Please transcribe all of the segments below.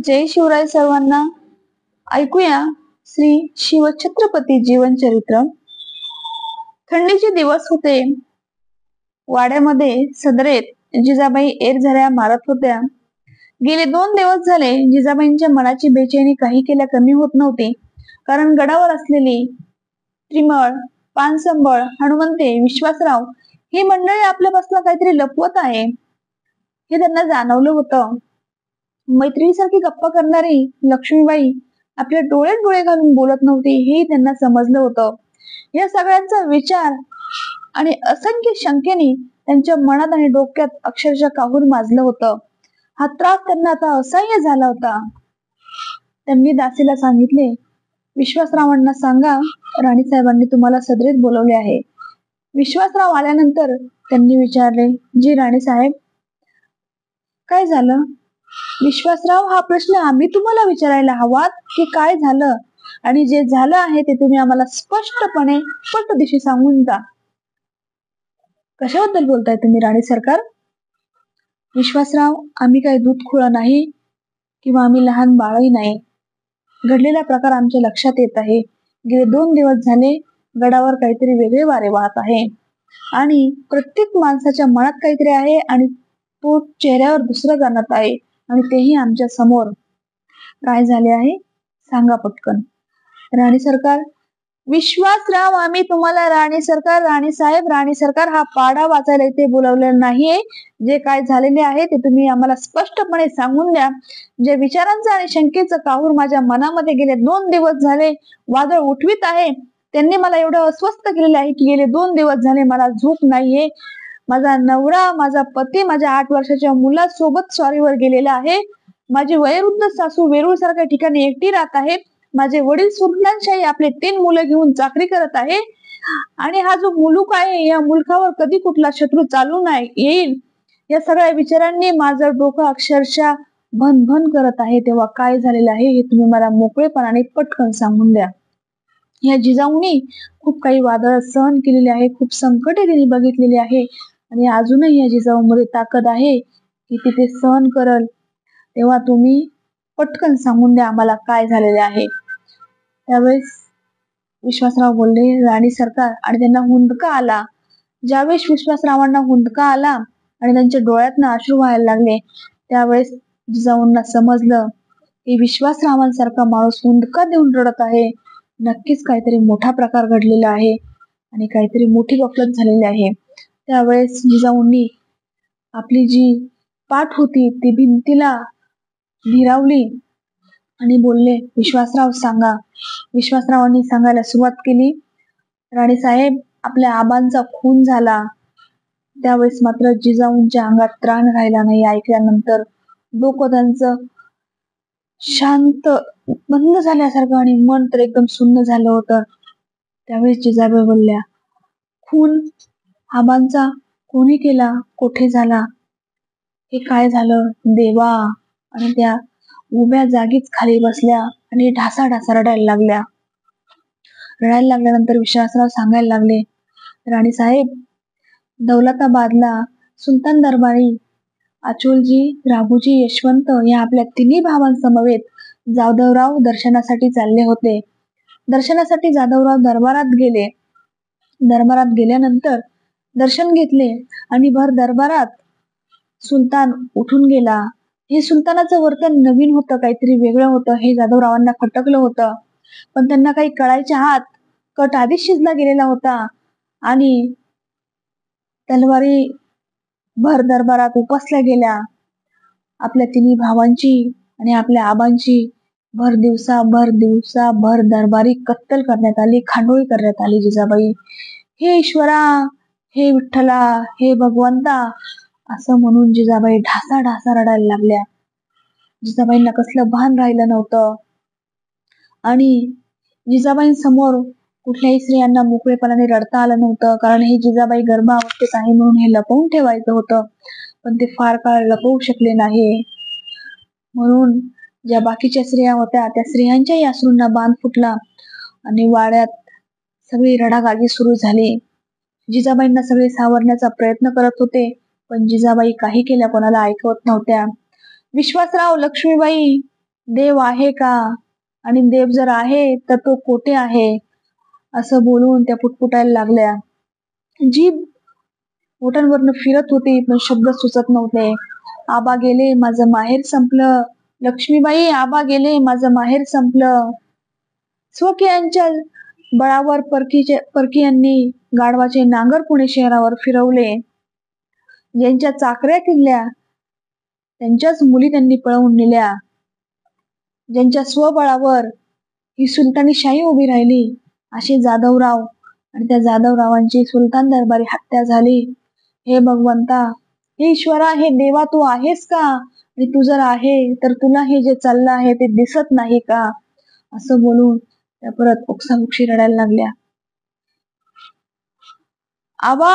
जय शिवराय सर्वांना. ऐकूया श्री शिवछत्रपती जीवन चरित्र. थंडीचे दिवस होते. वाड्यामध्ये सदरेत जिजाबाई एरझऱ्या मारत होत्या. गेले 2 दिवस झाले जिजाबाईंच्या मनाची बेचैनी काही केल्या कमी होत नव्हती. कारण गडावर असलेली त्रिमळ, पानसंबळ, हनुमंते, विश्वासराव ही मंडळी आपल्यापासून काहीतरी लपवत आहे हे त्यांना जाणवलं होतं. मैत्रिणीसारखी गप्पा करणारी लक्ष्मीबाई आपल्या डोळ्यात डोळे घालून बोलत नव्हती हे त्यांना समजलं होतं. या सगळ्यांचा विचार आणि असंख्य शंकेने त्यांच्या मनात आणि डोक्यात अक्षरशः काहूर माजलं होतं. हा त्रास त्यांना आता असह्य झाला होता. त्यांनी दासीला सांगितले, विश्वासरावांना सांगा राणीसाहेबांनी तुम्हाला सदरीत बोलवले आहे. विश्वासराव आल्यानंतर त्यांनी विचारले, जी राणीसाहेब, काय झालं? विश्वासराव, हा प्रश्न आम्ही तुम्हाला विचारायला हवा की काय झालं, आणि जे झालं आहे ते तुम्ही आम्हाला स्पष्टपणे पटदिशी सांगून जा. कशाबद्दल बोलताय तुम्ही राणी सरकार? विश्वासराव, आम्ही काही दूध खुळा नाही किंवा आम्ही लहान बाळही नाही. घडलेला प्रकार आमच्या लक्षात येत आहे. गेले 2 दिवस झाले गडावर काहीतरी वेगळे वारे वाहत आहे आणि प्रत्येक माणसाच्या मनात काहीतरी आहे आणि तो चेहऱ्यावर दुसरं जाणत आहे, आणि तेही आमच्या समोर. काय झाले आहे सांगा पटकन. राणी सरकार, विश्वासराव, आम्ही तुम्हाला राणी सरकार, राणी साहेब, राणी सरकार हा पाडा वाचायला इथे बोलवलेला नाहीये. जे काय झालेले आहे ते तुम्ही आम्हाला स्पष्टपणे सांगून द्या. जे विचारांचं आणि शंकेचं काहूर माझ्या मनामध्ये गेले 2 दिवस झाले वादळ उठवीत आहे, त्यांनी मला एवढं अस्वस्थ केलेलं आहे की गेले 2 दिवस झाले मला झोप नाहीये. माझा नवरा, माझा पती माझ्या 8 वर्षाच्या मुलासोबत स्वारीवर गेलेला आहे. माझी वयोवृद्ध सासू वेरूळ सारख्या ठिकाणी एकटी राहत आहे. माझे वडील सुलतानशाही आपले 3 मुलं घेऊन चाकरी करत आहे, आणि हा जो मुलूक आहे या मुलखावर कधी कुठला शत्रू चालू नाही येईल या सगळ्या विचारांनी माझं डोकं अक्षरशः भनभन करत आहे. तेव्हा काय झालेलं आहे हे तुम्ही मला मोकळेपणाने पटकन सांगून द्या. या जिजाऊनी खूप काही वादळ सहन केलेले आहे, खूप संकटे त्यांनी बघितलेली आहे, आणि अजूनही या जिजाऊमध्ये ताकद आहे की ती सहन करल. तेव्हा तुम्ही पटकन सांगून द्या आम्हाला काय झालेले आहे. त्यावेळेस विश्वासराव बोलले, राणी सरकार, आणि त्यांना हुंदका आला. ज्यावेळेस विश्वासरावांना हुंदका आला आणि त्यांच्या डोळ्यातनं अश्रू व्हायला लागले, त्यावेळेस जिजाऊंना समजलं की विश्वासरावांसारखा माणूस हुंदका देऊन रडत आहे. नक्कीच काहीतरी मोठा प्रकार घडलेला आहे आणि काहीतरी मोठी गफलत झालेली आहे. त्यावेळेस जिजाऊंनी आपली जी पाठ होती ती भिंतीला भिरावली आणि बोलले, विश्वासराव सांगा. विश्वासरावांनी सांगायला सुरुवात केली, राणी साहेब, आपल्या आबांचा खून झाला. त्यावेळेस मात्र जिजाऊंच्या अंगात त्राण राहिला नाही. ऐकल्यानंतर डोकं त्यांचं शांत बंद झाल्यासारखं आणि मन तर एकदम सुन्न झालं होतं. त्यावेळेस जिजाबाई बोलल्या, खून आबांचा कोणी केला, कुठे झाला, हे काय झालं देवा? आणि त्या उभ्या जागीच खाली बसल्या आणि ढासा रडायला लागल्या. रडायला लागल्यानंतर विश्वासराव सांगायला लागले, राणी साहेब, दौलताबादला सुलतान दरबारी अचोलजी, राघोजी, यशवंत या आपल्या 3 भावांसमवेत जाधवराव दर्शनासाठी चालले होते. दर्शनासाठी जाधवराव दरबारात गेले. दरबारात गेल्यानंतर दर्शन घेतले आणि भर दरबारात सुलतान उठून गेला. हे सुलतानाचं वर्तन नवीन होतं, काहीतरी वेगळं होतं. हे जाधवरावांना खटकलं होतं, पण त्यांना काही कळायच्या आत कट आधीच शिजला गेलेला होता आणि तलवारी भर दरबारात उपसल्या गेल्या. आपल्या 3 भावांची आणि आपल्या आबांची भर दरबारी कत्तल करण्यात आली, खांडोळी करण्यात आली. जिजाबाई, हे ईश्वरा, हे विठ्ठला, हे भगवंता असं म्हणून जिजाबाई ढासा रडायला लागल्या. जिजाबाईंना कसलं भान राहिलं नव्हतं, आणि जिजाबाईंसमोर कुठल्याही स्त्रियांना मोकळेपणाने रडता आलं नव्हतं. कारण हे जिजाबाई गर्भावस्थेत आहे म्हणून हे लपवून ठेवायचं होतं, पण ते फार काळ लपवू शकले नाही. म्हणून ज्या बाकीच्या स्त्रिया होत्या त्या स्त्रियांच्याही अश्रूंना बांध फुटला आणि वाड्यात सगळी रडागागी सुरू झाली. जिजाबाईंना सगळे सावरण्याचा प्रयत्न करत होते, पण जिजाबाई काही केल्या कोणाला ऐकवत नव्हत्या. विश्वासराव, लक्ष्मीबाई देव आहे का, आणि देव जर आहे तर तो कोठे आहे, असं बोलून त्या पुटपुटायला लागल्या. जीभ ओठांवरनं फिरत होती पण शब्द सुचत नव्हते. आबा गेले, माझं माहेर संपलं. लक्ष्मीबाई, आबा गेले, माझं माहेर संपलं. स्वकीयांच्या बळावर परकीयांनी गाढवाचे नांगर पुणे शहरावर फिरवले. ज्यांच्या चाकऱ्या किल्ल्या त्यांच्याच मुली त्यांनी पळवून नेल्या. ज्यांच्या स्वबळावर ही सुलतानी शाही उभी राहिली असे जाधवराव, आणि त्या जाधवरावांची सुलतान दरबारी हत्या झाली. हे भगवंता, हे ईश्वरा, हे देवा, तू आहेस का? आणि तू जर आहे तर तुला हे जे चाललं आहे ते दिसत नाही का? असं बोलून त्या परत ओक्साबोक्शी रडायला लागल्या. आबा,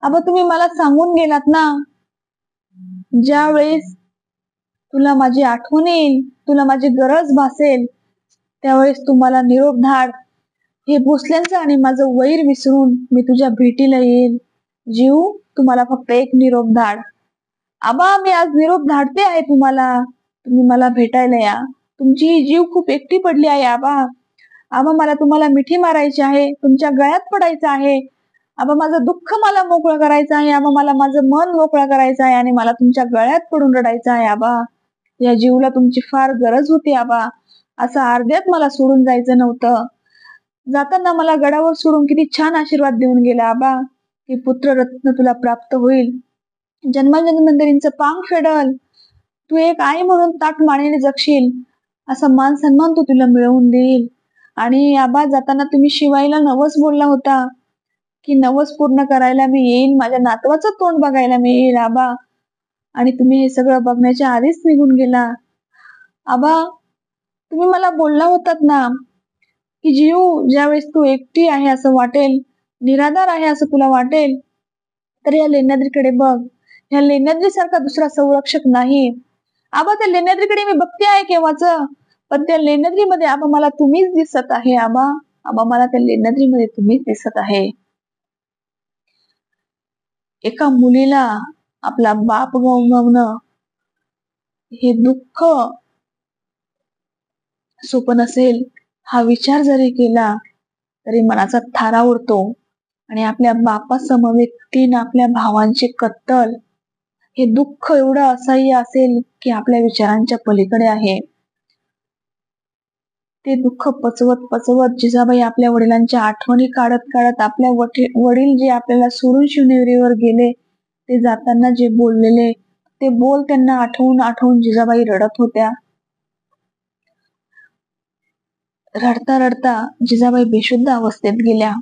आबा, तुम्ही मला सांगून गेलात ना, ज्या वेळेस तुला माझी आठवण येईल, तुला माझी गरज भासेल, त्यावेळेस तुम्हाला निरोप धाड. हे भोसल्यांचं आणि माझं वैर विसरून मी तुझ्या भेटीला येईल. जीव, तुम्हाला फक्त एक निरोप धाड. आबा, मी आज निरोप धाडते आहे तुम्हाला. तुम्ही मला भेटायला या. तुमची ही जीव खूप एकटी पडली आहे आबा. आबा, मला तुम्हाला मिठी मारायची आहे, तुमच्या गळ्यात पडायचं आहे. आबा, माझं दुःख मला मोकळं करायचं आहे. आबा, मला माझं मन मोकळं करायचं आहे आणि मला तुमच्या गळ्यात पडून रडायचं आहे आबा. या जीवला तुमची फार गरज होती आबा. असं अर्ध्यात मला सोडून जायचं नव्हतं. जाताना मला गडावर सोडून किती छान आशीर्वाद देऊन गेला आबा, की पुत्र रत्न तुला प्राप्त होईल, जन्मजन्मांतरींचं पांग फेडल, तू एक आई म्हणून ताट मानेने जगशील, असा मान सन्मान तो तुला मिळवून देईल. आणि आबा, जाताना तुम्ही शिवाईला नवस बोलला होता की नवस पूर्ण करायला मी येईल, माझ्या नातवाचं तोंड बघायला मी येईल आबा. आणि तुम्ही हे सगळं बघण्याच्या आधीच निघून गेला. आबा, तुम्ही मला बोलला होतात ना की जीव, ज्यावेळेस तू एकटी आहे असं वाटेल, निराधार आहे असं तुला वाटेल, तर या लेण्याद्रीकडे बघ. ह्या लेण्याद्री सारखा दुसरा संरक्षक नाही. आबा, त्या लेण्याद्रीकडे मी बघते आहे केव्हाच, पण त्या लेण्याद्रीमध्ये आबा मला तुम्हीच दिसत आहे आबा. आबा, मला त्या लेण्याद्रीमध्ये तुम्हीच दिसत आहे. एका मुलीला आपला बाप गमावणं हे दुःख सोपं नसेल. हा विचार जरी केला तरी मनाचा थारा उडतो. आणि आपल्या बापासमवेत 3 आपल्या भावांची कत्तल, हे दुःख एवढं असह्य असेल की आपल्या विचारांच्या पलीकडे आहे. ते दुःख पचवत पचवत जिजाबाई आपल्या वडिलांच्या आठवणी काढत काढत, आपल्या वडील जे आपल्याला सोडून शिवनेरीवर गेले, ते जाताना जे बोललेले ते बोल त्यांना आठवून आठवून जिजाबाई रडत होत्या. रडता रडता जिजाबाई बेशुद्ध अवस्थेत गेल्या.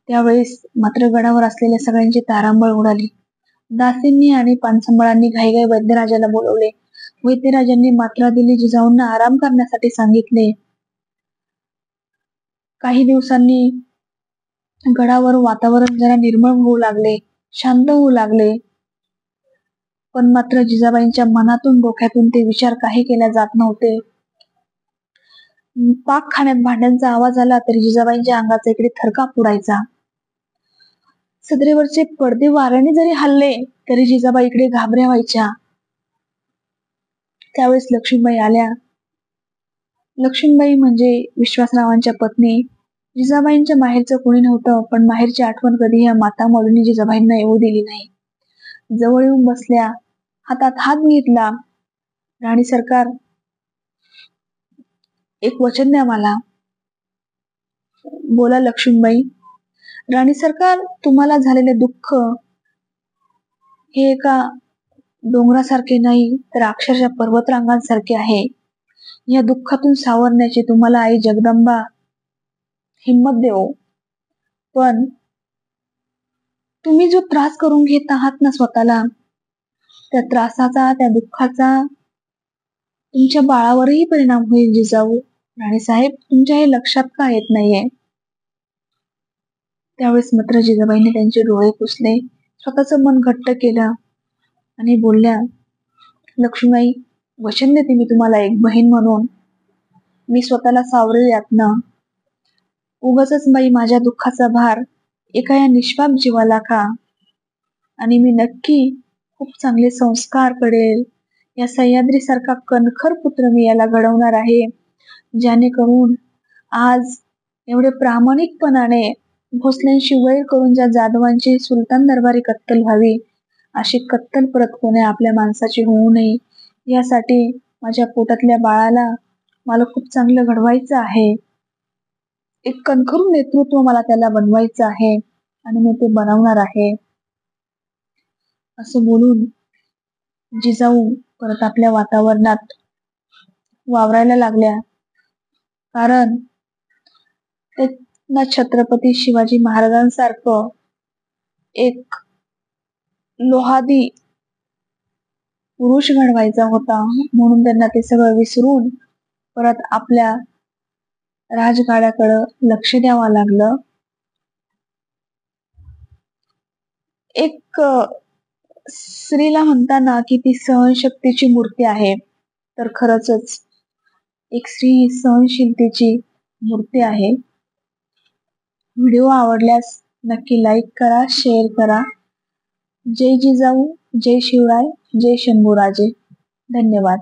त्यावेळेस मात्र गडावर असलेल्या सगळ्यांची तारांबळ उडाली. दासींनी आणि पानसंबळांनी घाईघाई वैद्यराजाला बोलवले. वैद्यराजांनी मात्रा दिली. जिजाऊंना आराम करण्यासाठी सांगितले. काही दिवसांनी गडावर वातावरण जरा निर्मळ होऊ लागले, शांत होऊ लागले. पण मात्र जिजाबाईंच्या मनातून डोक्यातून ते विचार काही केल्या जात नव्हते. पाकखान्यात भांड्यांचा आवाज आला तरी जिजाबाईंच्या अंगाचा इकडे थरकाप उडायचा. सदरेवरचे पडदे वाऱ्याने जरी हल्ले तरी जिजाबाई इकडे घाबऱ्या व्हायच्या. त्यावेळेस लक्ष्मीबाई आल्या. लक्ष्मीबाई म्हणजे विश्वासरावांच्या पत्नी. जिजाबाईंच्या माहेरचं कोणी नव्हतं, पण माहेरची आठवण कधी या माता माऊलींनी जिजाबाईंना येऊ दिली नाही. जवळ येऊन बसल्या, हातात हात घेतला. राणी सरकार, एक वचन द्या मला. बोला लक्ष्मीबाई. राणी सरकार, तुम्हाला झालेले दुःख हे एका डोंगरासारखे नाही तर अक्षरशः पर्वतरांगांसारखे आहे. या दुःखातून सावरण्याची तुम्हाला आई जगदंबा हिम्मत देवो. पण तुम्ही जो त्रास करून घेत आहात ना स्वतःला, त्या त्रासाचा, त्या दुःखाचा तुमच्या बाळावरही परिणाम होईल जिजाऊ. राणीसाहेब, तुमच्या हे लक्षात का येत नाहीये? त्यावेळेस मात्र जिजाबाईंनी त्यांचे डोळे पुसले, स्वतःचं मन घट्ट केलं आणि बोलल्या, लक्ष्मीबाई, वचन देते मी तुम्हाला एक बहीण म्हणून. मी स्वतःला सावरेल यातनं. उगाचच बाई माझ्या दुःखाचा भार एका या निष्पाप जीवाला का? आणि मी नक्की खूप चांगले संस्कार करेल, या सह्याद्रीसारखा कणखर पुत्र मी याला घडवणार आहे, जेणेकरून आज एवढे प्रामाणिकपणाने भोसल्यांशी वैर करून ज्या जाधवांची सुलतान दरबारी कत्तल व्हावी, अशी कत्तल परत कोणी आपल्या माणसाची होऊ नये, यासाठी माझ्या पोटातल्या बाळाला मला खूप चांगलं घडवायचं आहे. एक कणखर नेतृत्व मला त्याला बनवायचं आहे आणि मी ते बनवणार आहे, असं बोलून जिजाऊ परत आपल्या वातावरणात वावरायला लागल्या. कारण त्यांना छत्रपती शिवाजी महाराजांसारखं एक लोहादी पुरुष घडवायचा होता, म्हणून त्यांना ते सगळं विसरून परत आपल्या राजगाड्याकडं लक्ष द्यावं लागलं. एक स्त्रीला म्हणताना की ती सहनशक्तीची मूर्ती आहे, तर खरंच एक स्त्री ही सहनशीलतेची मूर्ती आहे. व्हिडिओ आवडल्यास नक्की लाईक करा, शेअर करा. जय जिजाऊ, जय शिवराय, जय शंभूराजे. धन्यवाद.